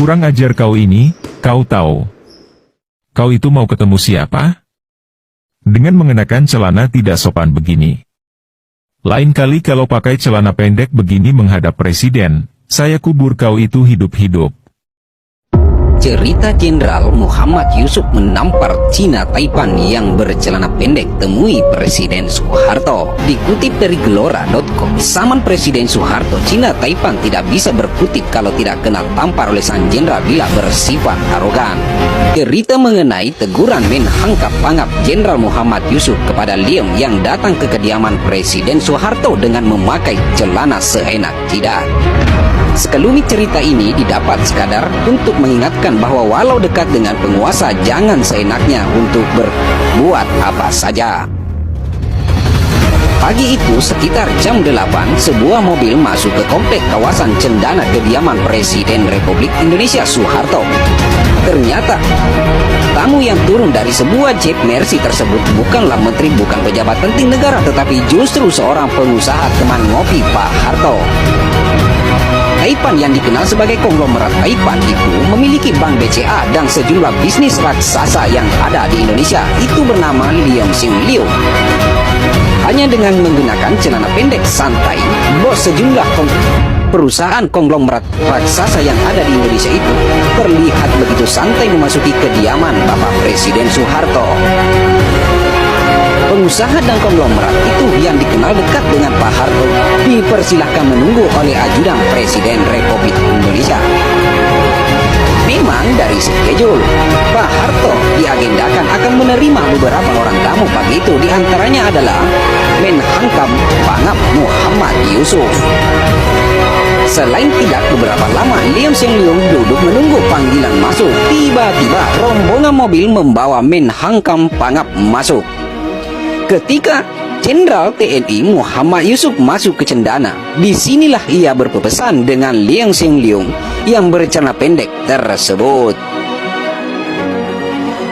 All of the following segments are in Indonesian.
Kurang ajar kau ini, kau tahu. Kau itu mau ketemu siapa? Dengan mengenakan celana tidak sopan begini. Lain kali kalau pakai celana pendek begini menghadap presiden, saya kubur kau itu hidup-hidup. Cerita Jenderal Muhammad Yusuf menampar Cina Taipan yang bercelana pendek temui Presiden Soeharto. Dikutip dari Gelora.com, zaman Presiden Soeharto, Cina Taipan tidak bisa berkutip kalau tidak kena tampar oleh sang jenderal bila bersifat arogan. Cerita mengenai teguran Menhangkap Pangap Jenderal Muhammad Yusuf kepada Liam yang datang ke kediaman Presiden Soeharto dengan memakai celana seenak jidat. Sekelumit cerita ini didapat sekadar untuk mengingatkan bahwa walau dekat dengan penguasa, jangan seenaknya untuk berbuat apa saja. Pagi itu sekitar jam 8, sebuah mobil masuk ke komplek kawasan Cendana kediaman Presiden Republik Indonesia Soeharto. Ternyata tamu yang turun dari sebuah Jeep Mercy tersebut bukanlah menteri, bukan pejabat penting negara, tetapi justru seorang pengusaha teman ngopi Pak Harto. Taipan yang dikenal sebagai konglomerat Taipan itu memiliki bank BCA dan sejumlah bisnis raksasa yang ada di Indonesia itu bernama Liam Sing Liu. Hanya dengan menggunakan celana pendek santai, bos sejumlah perusahaan konglomerat raksasa yang ada di Indonesia itu terlihat begitu santai memasuki kediaman Bapak Presiden Soeharto. Pengusaha dan konglomerat itu yang dikenal dekat dengan Pak Harto dipersilahkan menunggu oleh ajudan Presiden Republik Indonesia. Memang dari schedule, Pak Harto diagendakan akan menerima beberapa orang tamu pagi itu, diantaranya adalah Menhangkap Pangap Muhammad Yusuf. Selain tidak beberapa lama, Liam Sing Liu duduk menunggu panggilan masuk. Tiba-tiba rombongan mobil membawa Menhangkap Pangap masuk. Ketika Jenderal TNI Muhammad Yusuf masuk ke Cendana, disinilah ia berpepesan dengan Liam Sing Liu yang bercelana pendek tersebut.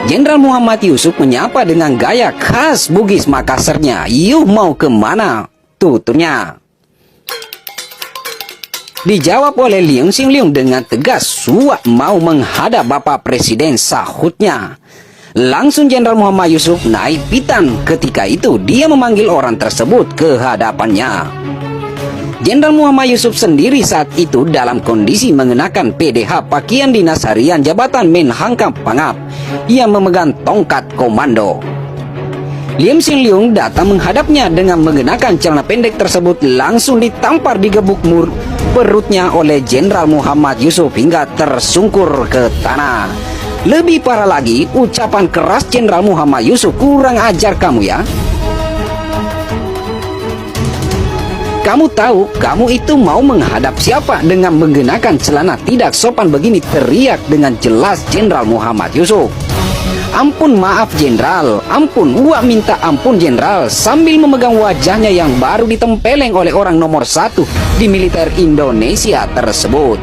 Jenderal Muhammad Yusuf menyapa dengan gaya khas Bugis Makassarnya. "Yuh, mau kemana?" tuturnya. Dijawab oleh Liam Sing Liu dengan tegas, "Suak mau menghadap Bapak Presiden," sahutnya. Langsung Jenderal Muhammad Yusuf naik pitan. Ketika itu dia memanggil orang tersebut ke hadapannya. Jenderal Muhammad Yusuf sendiri saat itu dalam kondisi mengenakan PDH, pakaian dinas harian jabatan Menhangkap Pangap, yang memegang tongkat komando. Liam Sing Liu datang menghadapnya dengan mengenakan celana pendek tersebut, langsung ditampar di gebuk perutnya oleh Jenderal Muhammad Yusuf hingga tersungkur ke tanah. Lebih parah lagi, ucapan keras Jenderal Muhammad Yusuf, "Kurang ajar kamu ya. Kamu tahu, kamu itu mau menghadap siapa dengan menggunakan celana tidak sopan begini?" teriak dengan jelas Jenderal Muhammad Yusuf. "Ampun, maaf Jenderal, ampun, gua minta ampun Jenderal," sambil memegang wajahnya yang baru ditempeleng oleh orang nomor 1 di militer Indonesia tersebut.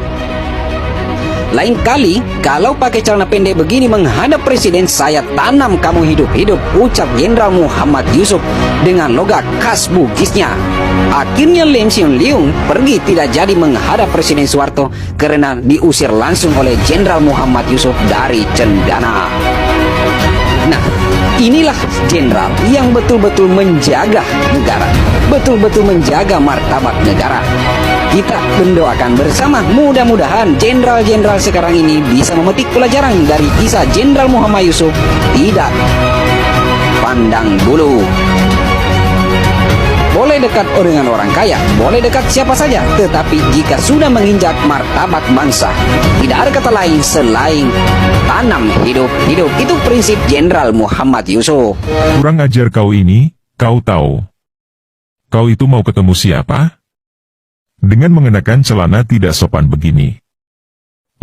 "Lain kali, kalau pakai celana pendek begini menghadap presiden, saya tanam kamu hidup-hidup," ucap Jenderal Muhammad Yusuf dengan logat khas Bugisnya. Akhirnya Liam Sing Liu pergi tidak jadi menghadap Presiden Soeharto karena diusir langsung oleh Jenderal Muhammad Yusuf dari Cendana. Nah, inilah jenderal yang betul-betul menjaga negara, betul-betul menjaga martabat negara. Kita mendoakan bersama, mudah-mudahan jenderal-jenderal sekarang ini bisa memetik pelajaran dari kisah Jenderal Muhammad Yusuf. Tidak pandang bulu. Boleh dekat dengan orang kaya, boleh dekat siapa saja, tetapi jika sudah menginjak martabat bangsa, tidak ada kata lain selain tanam hidup-hidup. Itu prinsip Jenderal Muhammad Yusuf. Kurang ajar kau ini, kau tahu. Kau itu mau ketemu siapa? Dengan mengenakan celana tidak sopan begini.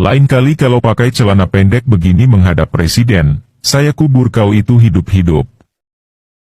Lain kali kalau pakai celana pendek begini menghadap presiden, saya kubur kau itu hidup-hidup.